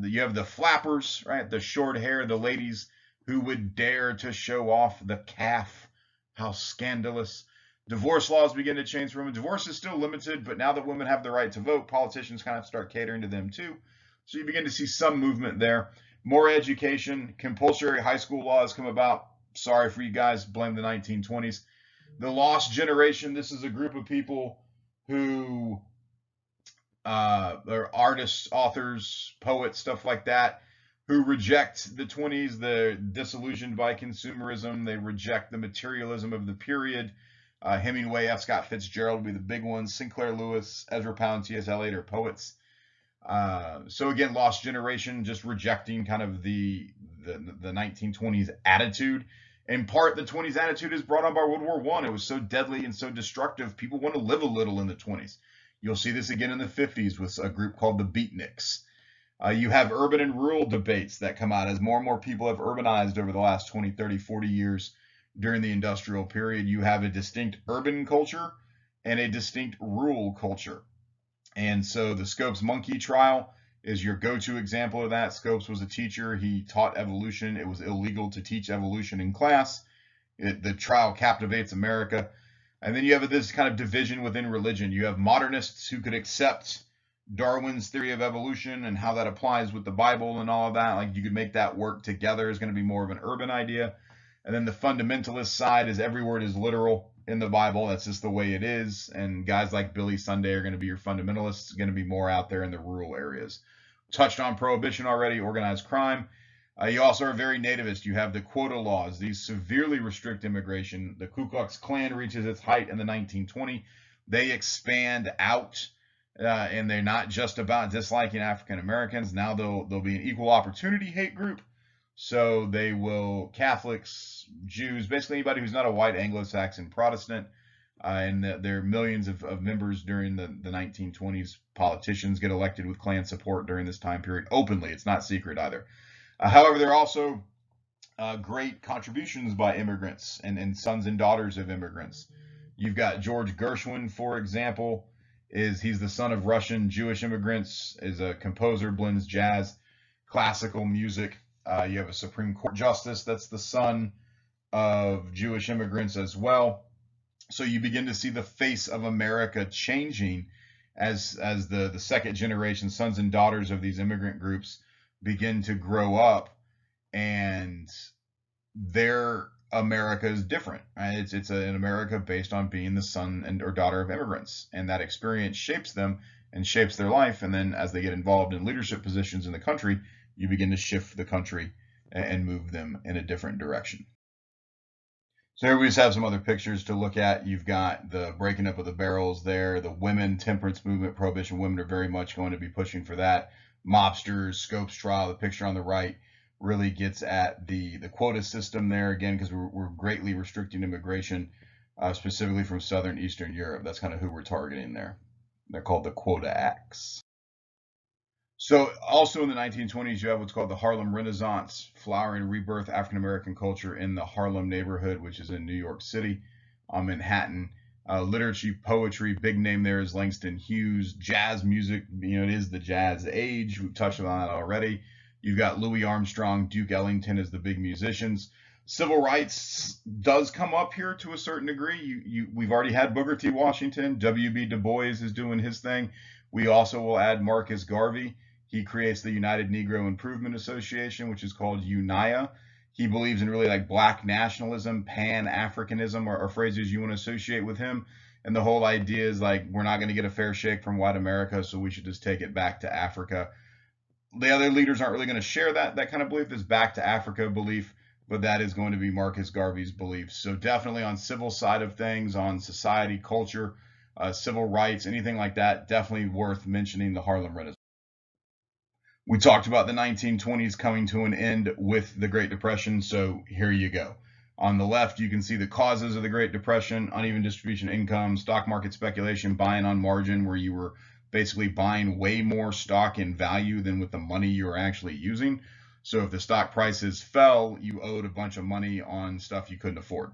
you have the flappers, right? The short hair, the ladies who would dare to show off the calf. How scandalous. Divorce laws begin to change for women. Divorce is still limited, but now that women have the right to vote, politicians kind of start catering to them too. So you begin to see some movement there. More education. Compulsory high school laws come about. Sorry for you guys, blame the 1920s. The lost generation. This is a group of people who are artists, authors, poets, stuff like that, who reject the 20s. They're disillusioned by consumerism. They reject the materialism of the period. Hemingway, F. Scott Fitzgerald would be the big ones. Sinclair Lewis, Ezra Pound, T.S. Eliot are poets. So again, lost generation, just rejecting kind of the 1920s attitude. In part, the 20s attitude is brought on by World War I. It was so deadly and so destructive. People want to live a little in the 20s. You'll see this again in the 50s with a group called the Beatniks. You have urban and rural debates that come out as more and more people have urbanized over the last 20, 30, 40 years during the industrial period. You have a distinct urban culture and a distinct rural culture. And so the Scopes monkey trial is your go-to example of that. Scopes was a teacher. He taught evolution. It was illegal to teach evolution in class. The trial captivates America. And then you have this kind of division within religion. You have modernists who could accept Darwin's theory of evolution and how that applies with the Bible and all of that. Like, you could make that work together. Is going to be more of an urban idea. And then the fundamentalist side is every word is literal in the Bible. That's just the way it is. And guys like Billy Sunday are going to be your fundamentalists, going to be more out there in the rural areas. Touched on prohibition already, organized crime. You also are very nativist. You have the quota laws. These severely restrict immigration. The Ku Klux Klan reaches its height in the 1920s. They expand out, and they're not just about disliking African Americans. Now they'll be an equal opportunity hate group. So they will, Catholics, Jews, basically anybody who's not a white Anglo-Saxon Protestant. And there are millions of members during the 1920s. Politicians get elected with Klan support during this time period openly. It's not secret either. However, there are also great contributions by immigrants and sons and daughters of immigrants. You've got George Gershwin, for example, he's the son of Russian Jewish immigrants, is a composer, blends jazz, classical music. You have a Supreme Court justice that's the son of Jewish immigrants as well. So you begin to see the face of America changing as the second generation sons and daughters of these immigrant groups begin to grow up, and their America is different. Right? It's an America based on being the son and or daughter of immigrants, and that experience shapes them and shapes their life. And then as they get involved in leadership positions in the country, you begin to shift the country and move them in a different direction. So here we just have some other pictures to look at. You've got the breaking up of the barrels there, the women, temperance movement, prohibition. Women are very much going to be pushing for that. Mobsters, Scopes trial, the picture on the right really gets at the quota system there again, because we're greatly restricting immigration, specifically from Southern Eastern Europe. That's kind of who we're targeting there. They're called the Quota Acts. So also in the 1920s, you have what's called the Harlem Renaissance, flowering rebirth African American culture in the Harlem neighborhood, which is in New York City, Manhattan. Literature, poetry, big name there is Langston Hughes. Jazz music, it is the jazz age. We've touched on that already. You've got Louis Armstrong, Duke Ellington as the big musicians. Civil rights does come up here to a certain degree. We've already had Booker T. Washington. W.B. Du Bois is doing his thing. We also will add Marcus Garvey. He creates the United Negro Improvement Association, which is called UNIA. He believes in really like black nationalism, Pan-Africanism are phrases you want to associate with him. And the whole idea is like, we're not going to get a fair shake from white America, so we should just take it back to Africa. The other leaders aren't really going to share that kind of belief, this back to Africa belief, but that is going to be Marcus Garvey's belief. So definitely on civil side of things, on society, culture, civil rights, anything like that, definitely worth mentioning the Harlem Renaissance. We talked about the 1920s coming to an end with the Great Depression, so here you go. On the left, you can see the causes of the Great Depression: uneven distribution of income, stock market speculation, buying on margin, where you were basically buying way more stock in value than with the money you were actually using. So if the stock prices fell, you owed a bunch of money on stuff you couldn't afford.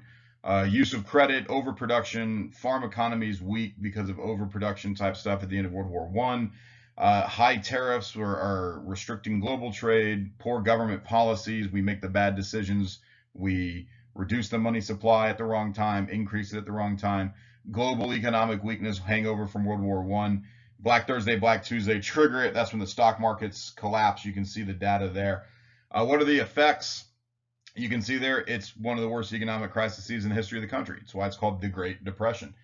Use of credit, overproduction, farm economies weak because of overproduction type stuff at the end of World War I. High tariffs are restricting global trade, poor government policies. We make the bad decisions. We reduce the money supply at the wrong time, increase it at the wrong time. Global economic weakness, hangover from World War I. Black Thursday, Black Tuesday, trigger it. That's when the stock markets collapse. You can see the data there. What are the effects? You can see there, it's one of the worst economic crises in the history of the country. It's why it's called the Great Depression.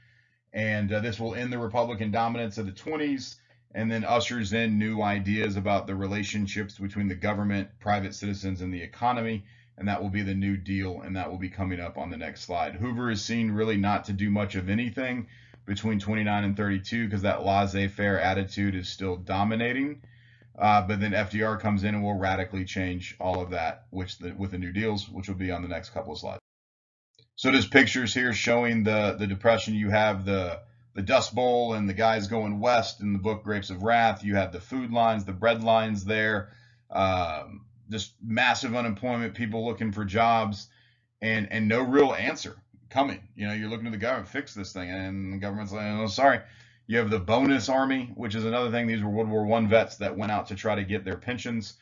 And this will end the Republican dominance of the 20s, and then ushers in new ideas about the relationships between the government, private citizens, and the economy. And that will be the New Deal, and that will be coming up on the next slide. Hoover is seen really not to do much of anything between 29 and 32 because that laissez-faire attitude is still dominating. But then FDR comes in and will radically change all of that, with the New Deals, which will be on the next couple of slides. So there's pictures here showing the Depression. You have the Dust Bowl and the guys going west in the book Grapes of Wrath. You have the food lines, the bread lines there, just massive unemployment, people looking for jobs, and no real answer coming. You're looking to the government, fix this thing, and the government's like, oh, sorry. You have the bonus army, which is another thing. These were World War I vets that went out to try to get their pensions,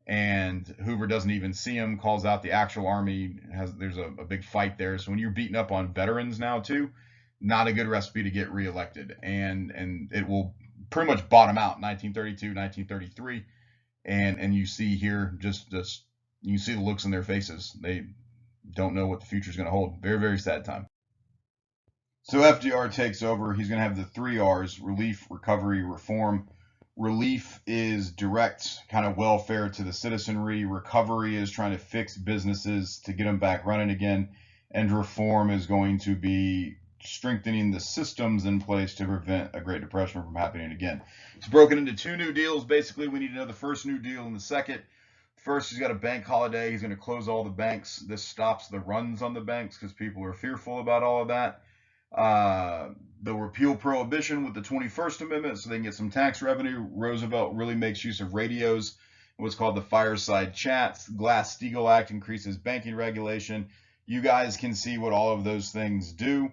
and Hoover doesn't even see them, calls out the actual army. There's a big fight there. So when you're beating up on veterans now too, not a good recipe to get reelected, and it will pretty much bottom out 1932, 1933, and you see here just you see the looks in their faces. They don't know what the future is going to hold. Very, very sad time. So FDR takes over. He's going to have the 3 R's: relief, recovery, reform. Relief is direct kind of welfare to the citizenry. Recovery is trying to fix businesses to get them back running again. And reform is going to be strengthening the systems in place to prevent a Great Depression from happening again. It's broken into 2 New Deals. Basically, we need to know the first New Deal and the second. First, he's got a bank holiday. He's going to close all the banks. This stops the runs on the banks because people are fearful about all of that. They'll repeal prohibition with the 21st Amendment so they can get some tax revenue. Roosevelt really makes use of radios, what's called the fireside chats. Glass-Steagall Act increases banking regulation. You guys can see what all of those things do.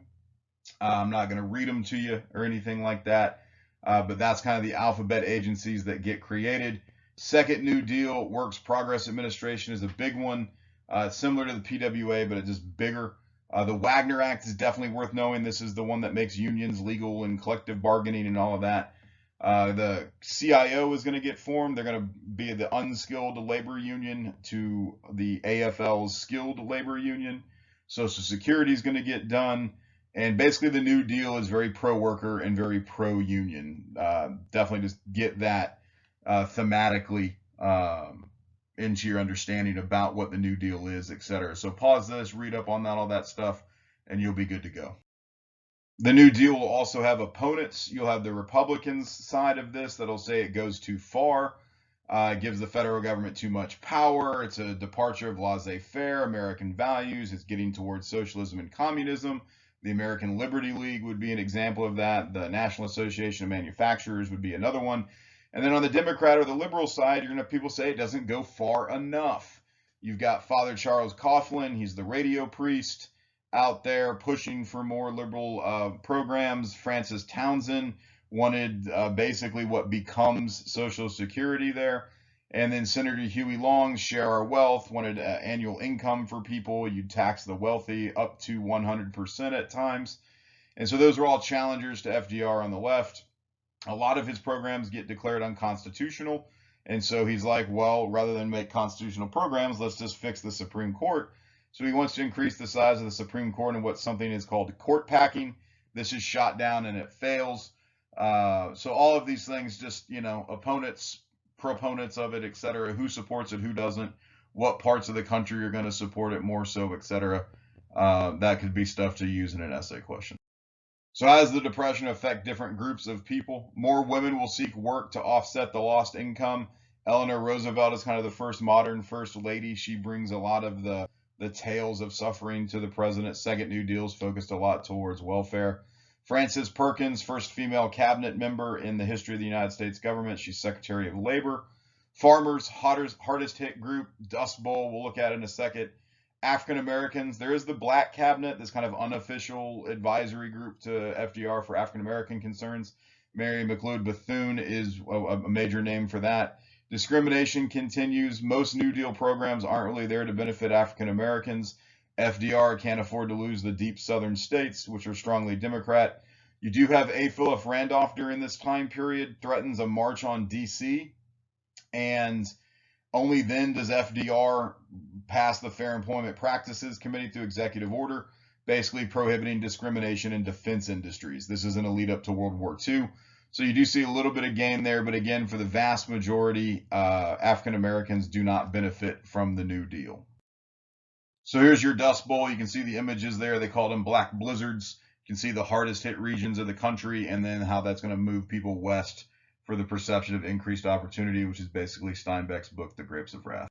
I'm not going to read them to you or anything like that. but that's kind of the alphabet agencies that get created. Second New Deal, Works Progress Administration, is a big one, similar to the PWA, but it's just bigger. The Wagner Act is definitely worth knowing. This is the one that makes unions legal and collective bargaining and all of that. The CIO is going to get formed. They're going to be the unskilled labor union to the AFL's skilled labor union. Social Security is going to get done. And basically, the New Deal is very pro-worker and very pro-union. Definitely just get that thematically into your understanding about what the New Deal is, etc. So pause this, read up on that, all that stuff, and you'll be good to go. The New Deal will also have opponents. You'll have the Republicans side of this that'll say it goes too far, gives the federal government too much power. It's a departure of laissez-faire, American values. It's getting towards socialism and communism. The American Liberty League would be an example of that. The National Association of Manufacturers would be another one. And then on the Democrat or the liberal side, you're going to have people say it doesn't go far enough. You've got Father Charles Coughlin. He's the radio priest out there pushing for more liberal programs. Francis Townsend wanted basically what becomes Social Security there. And then Senator Huey Long, Share Our Wealth, wanted annual income for people. You'd tax the wealthy up to 100% at times. And so those are all challengers to FDR on the left. A lot of his programs get declared unconstitutional. And so he's like, well, rather than make constitutional programs, let's just fix the Supreme Court. So he wants to increase the size of the Supreme Court and what something is called court packing. This is shot down and it fails. So all of these things, just, opponents, proponents of it, etc., who supports it, who doesn't, what parts of the country are going to support it more so, etc. That could be stuff to use in an essay question. So how does the Depression affect different groups of people? More women will seek work to offset the lost income. Eleanor Roosevelt is kind of the first modern first lady. She brings a lot of the tales of suffering to the president. Second New Deal's focused a lot towards welfare. Frances Perkins, first female cabinet member in the history of the United States government. She's Secretary of Labor. Farmers, hardest hit group, Dust Bowl, we'll look at in a second. African Americans, there is the Black Cabinet, this kind of unofficial advisory group to FDR for African American concerns. Mary McLeod Bethune is a major name for that. Discrimination continues. Most New Deal programs aren't really there to benefit African Americans. FDR can't afford to lose the deep southern states, which are strongly Democrat. You do have A. Philip Randolph during this time period, threatens a march on D.C., and only then does FDR pass the Fair Employment Practices Committee through executive order, basically prohibiting discrimination in defense industries. This is in a lead up to World War II. So you do see a little bit of gain there, but again, for the vast majority, African Americans do not benefit from the New Deal. So here's your Dust Bowl. You can see the images there. They called them black blizzards. You can see the hardest hit regions of the country and then how that's going to move people west for the perception of increased opportunity, which is basically Steinbeck's book, The Grapes of Wrath.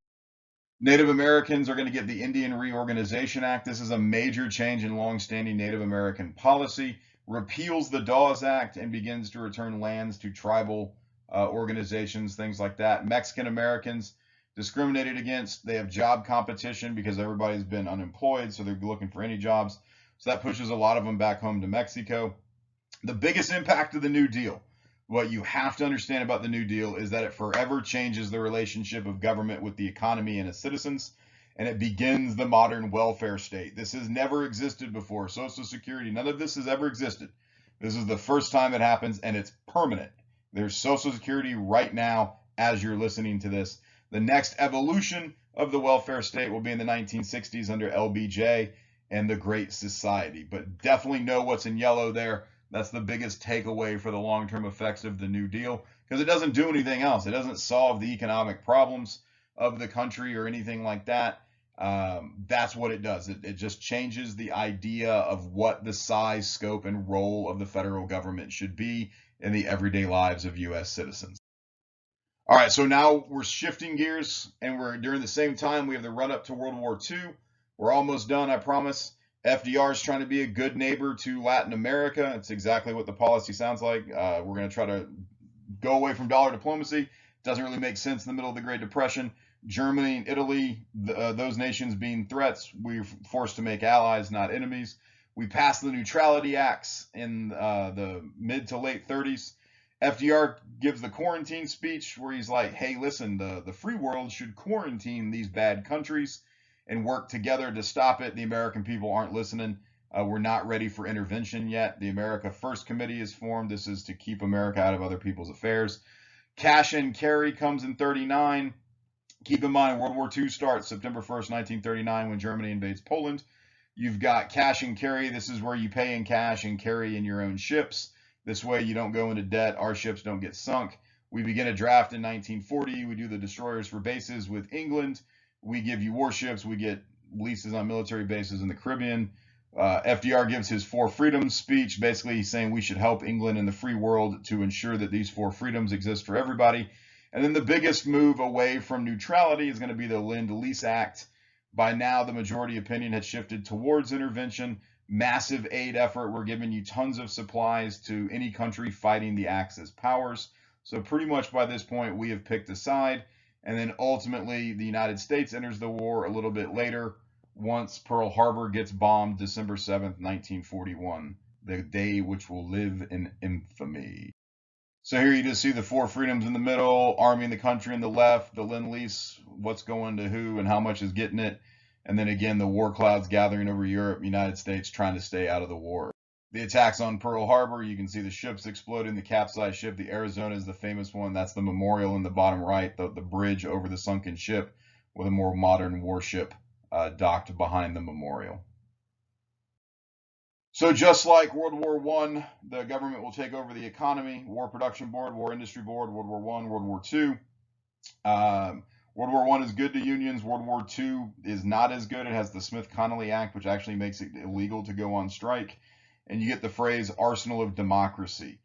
Native Americans are going to get the Indian Reorganization Act. This is a major change in longstanding Native American policy. Repeals the Dawes Act and begins to return lands to tribal organizations, things like that. Mexican Americans discriminated against. They have job competition because everybody's been unemployed, so they're looking for any jobs. So that pushes a lot of them back home to Mexico. The biggest impact of the New Deal, what you have to understand about the New Deal is that it forever changes the relationship of government with the economy and its citizens, and it begins the modern welfare state. This has never existed before. Social Security, none of this has ever existed. This is the first time it happens, and it's permanent. There's Social Security right now as you're listening to this. The next evolution of the welfare state will be in the 1960s under LBJ and the Great Society. But definitely know what's in yellow there. That's the biggest takeaway for the long-term effects of the New Deal, because it doesn't do anything else. It doesn't solve the economic problems of the country or anything like that. That's what it does. It just changes the idea of what the size, scope, and role of the federal government should be in the everyday lives of U.S. citizens. All right, so now we're shifting gears, and we're during the same time we have the run-up to World War II. We're almost done, I promise. FDR is trying to be a good neighbor to Latin America. It's exactly what the policy sounds like. We're going to try to go away from dollar diplomacy. Doesn't really make sense in the middle of the Great Depression. Germany and Italy, those nations being threats, we're forced to make allies, not enemies. We passed the Neutrality Acts in the mid to late 30s. FDR gives the quarantine speech where he's like, hey, listen, the free world should quarantine these bad countries and work together to stop it. The American people aren't listening. We're not ready for intervention yet. The America First Committee is formed. This is to keep America out of other people's affairs. Cash and carry comes in 39. Keep in mind, World War II starts September 1st, 1939, when Germany invades Poland. You've got cash and carry. This is where you pay in cash and carry in your own ships. This way you don't go into debt. Our ships don't get sunk. We begin a draft in 1940. We do the destroyers for bases with England. We give you warships. We get leases on military bases in the Caribbean. FDR gives his Four Freedoms speech. Basically, he's saying we should help England and the free world to ensure that these four freedoms exist for everybody. And then the biggest move away from neutrality is going to be the Lend-Lease Act. By now, the majority opinion had shifted towards intervention. Massive aid effort. We're giving you tons of supplies to any country fighting the Axis powers. So pretty much by this point, we have picked a side. And then ultimately, the United States enters the war a little bit later once Pearl Harbor gets bombed December 7th, 1941, the day which will live in infamy. So here you just see the four freedoms in the middle, arming the country in the left, the Lend-Lease, what's going to who and how much is getting it. And then again, the war clouds gathering over Europe, United States trying to stay out of the war. The attacks on Pearl Harbor, you can see the ships exploding, the capsized ship. The Arizona is the famous one. That's the memorial in the bottom right, the bridge over the sunken ship with a more modern warship docked behind the memorial. So just like World War I, the government will take over the economy, War Production Board, War Industry Board, World War I, World War II. World War I is good to unions. World War II is not as good. It has the Smith-Connolly Act, which actually makes it illegal to go on strike. And you get the phrase arsenal of democracy.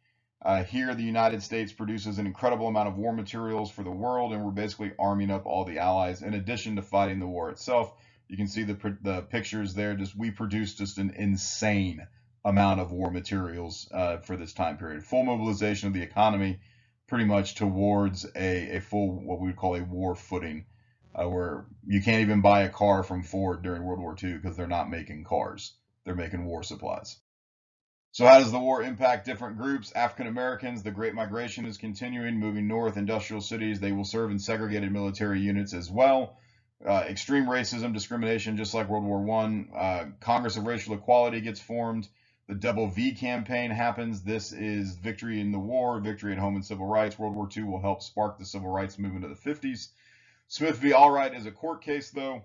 Here, the United States produces an incredible amount of war materials for the world, and we're basically arming up all the allies in addition to fighting the war itself. You can see the pictures there. We produce just an insane amount of war materials for this time period. Full mobilization of the economy pretty much towards a full, what we would call a war footing, where you can't even buy a car from Ford during World War II because they're not making cars. They're making war supplies. So how does the war impact different groups? African Americans, the Great Migration is continuing, moving north, industrial cities. They will serve in segregated military units as well. Extreme racism, discrimination, just like World War I. Congress of Racial Equality gets formed. The Double V campaign happens. This is victory in the war, victory at home in civil rights. World War II will help spark the civil rights movement of the 50s. Smith v. Allwright is a court case, though,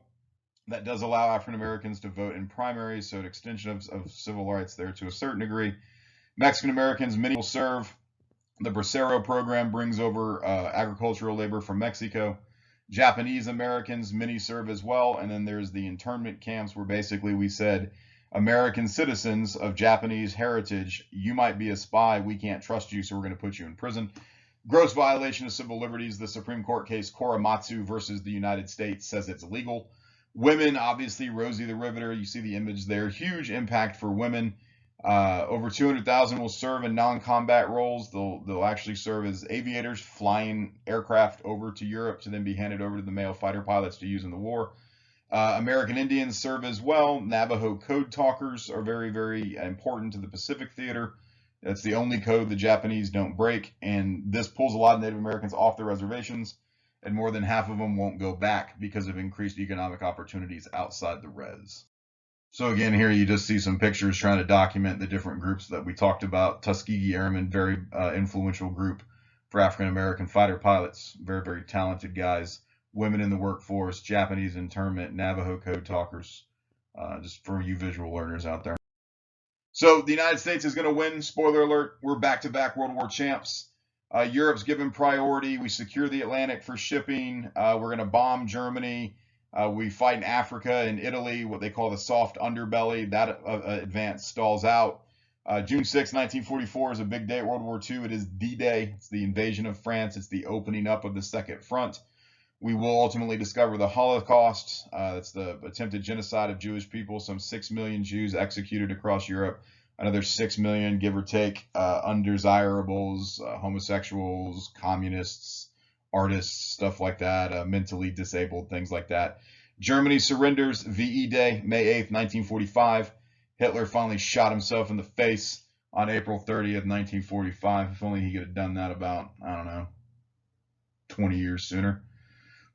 that does allow African Americans to vote in primaries, so an extension of civil rights there to a certain degree. Mexican Americans, many will serve. The Bracero program brings over agricultural labor from Mexico. Japanese Americans, many serve as well. And then there's the internment camps where basically we said, American citizens of Japanese heritage, you might be a spy. We can't trust you, so we're going to put you in prison. Gross violation of civil liberties. The Supreme Court case Korematsu versus the United States says it's illegal. Women, obviously, Rosie the Riveter, you see the image there. Huge impact for women. Over 200,000 will serve in non-combat roles. They'll actually serve as aviators, flying aircraft over to Europe to then be handed over to the male fighter pilots to use in the war. American Indians serve as well. Navajo code talkers are very, very important to the Pacific Theater. That's the only code the Japanese don't break, and this pulls a lot of Native Americans off their reservations, and more than half of them won't go back because of increased economic opportunities outside the res. So again, here you just see some pictures trying to document the different groups that we talked about. Tuskegee Airmen, very influential group for African American fighter pilots, very, very talented guys. Women in the workforce, Japanese internment, Navajo code talkers, just for you visual learners out there. So the United States is going to win. Spoiler alert, we're back-to-back World War champs. Europe's given priority. We secure the Atlantic for shipping. We're going to bomb Germany. We fight in Africa and Italy, what they call the soft underbelly. That advance stalls out. June 6, 1944 is a big day at World War II. It is D-Day. It's the invasion of France. It's the opening up of the Second Front. We will ultimately discover the Holocaust. That's the attempted genocide of Jewish people. Some 6 million Jews executed across Europe. Another 6 million, give or take, undesirables, homosexuals, communists, artists, stuff like that, mentally disabled, things like that. Germany surrenders, VE Day, May 8th, 1945. Hitler finally shot himself in the face on April 30th, 1945. If only he could have done that about, I don't know, 20 years sooner.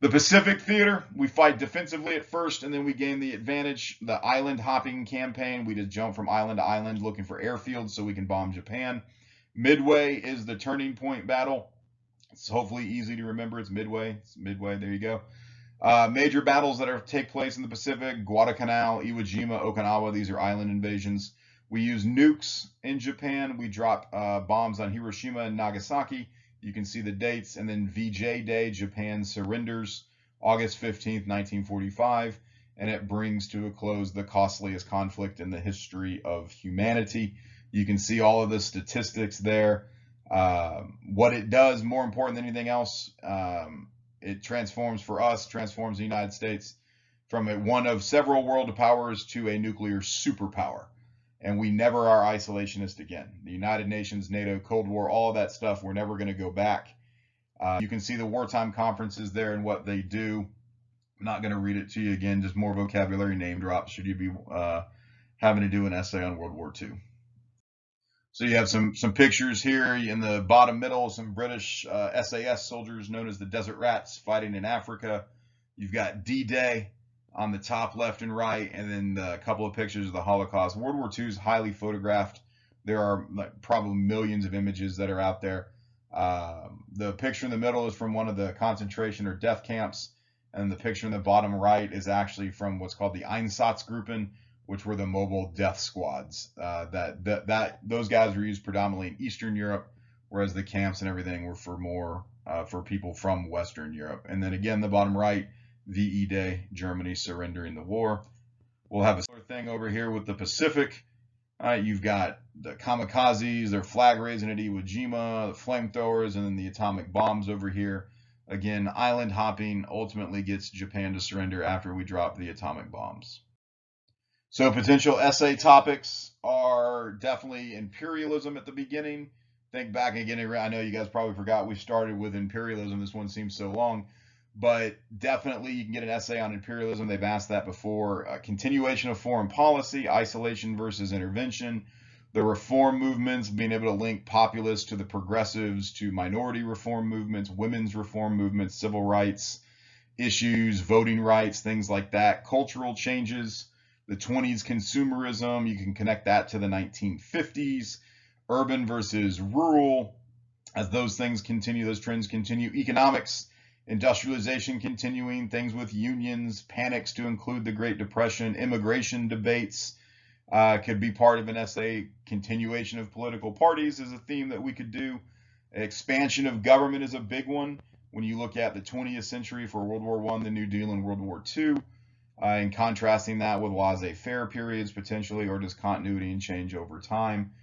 The Pacific Theater, we fight defensively at first, and then we gain the advantage. The island hopping campaign, we just jump from island to island looking for airfields so we can bomb Japan. Midway is the turning point battle. It's hopefully easy to remember. It's Midway. It's Midway. There you go. Major battles that take place in the Pacific: Guadalcanal, Iwo Jima, Okinawa. These are island invasions. We use nukes in Japan. We drop bombs on Hiroshima and Nagasaki. You can see the dates. And then VJ Day, Japan surrenders August 15th, 1945. And it brings to a close the costliest conflict in the history of humanity. You can see all of the statistics there. What it does, more important than anything else, it transforms the United States from one of several world powers to a nuclear superpower. And we never are isolationist again. The United Nations, NATO, Cold War, all of that stuff, we're never going to go back. You can see the wartime conferences there and what they do. I'm not going to read it to you again, just more vocabulary name drops should you be having to do an essay on World War II. So you have some pictures here in the bottom middle, some British SAS soldiers known as the Desert Rats fighting in Africa. You've got D-Day on the top left and right, and then a couple of pictures of the Holocaust. World War II is highly photographed. There are probably millions of images that are out there. The picture in the middle is from one of the concentration or death camps, and the picture in the bottom right is actually from what's called the Einsatzgruppen, which were the mobile death squads. Those guys were used predominantly in Eastern Europe, whereas the camps and everything were for people from Western Europe. And then again, the bottom right, VE Day, Germany surrendering the war. We'll have a similar thing over here with the Pacific. You've got the kamikazes, their flag raising at Iwo Jima, the flamethrowers, and then the atomic bombs over here. Again, island hopping ultimately gets Japan to surrender after we drop the atomic bombs. So potential essay topics are definitely imperialism at the beginning. Think back again. I know you guys probably forgot we started with imperialism. This one seems so long, but definitely you can get an essay on imperialism. They've asked that before. Continuation of foreign policy, isolation versus intervention, the reform movements, being able to link populists to the progressives, to minority reform movements, women's reform movements, civil rights issues, voting rights, things like that, cultural changes. The 20s consumerism, you can connect that to the 1950s, urban versus rural, as those things continue, those trends continue. Economics, industrialization continuing, things with unions, panics to include the Great Depression, immigration debates could be part of an essay. Continuation of political parties is a theme that we could do. Expansion of government is a big one when you look at the 20th century for World War I, the New Deal, and World War II. And contrasting that with laissez-faire periods potentially, or just continuity and change over time.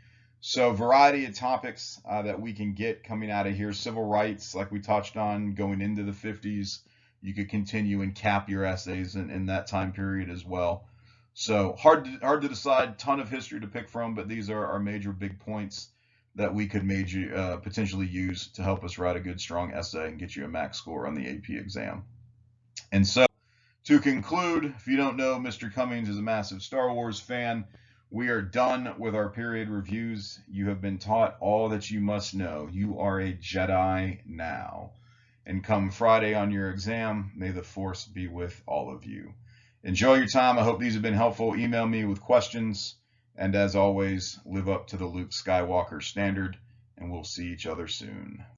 So variety of topics that we can get coming out of here. Civil rights, like we touched on, going into the 50s. You could continue and cap your essays in that time period as well. So hard to decide, ton of history to pick from, but these are our major big points that we could potentially use to help us write a good, strong essay and get you a max score on the AP exam. And so, to conclude, if you don't know, Mr. Cummings is a massive Star Wars fan. We are done with our period reviews. You have been taught all that you must know. You are a Jedi now. And come Friday on your exam, may the Force be with all of you. Enjoy your time. I hope these have been helpful. Email me with questions. And as always, live up to the Luke Skywalker standard, and we'll see each other soon.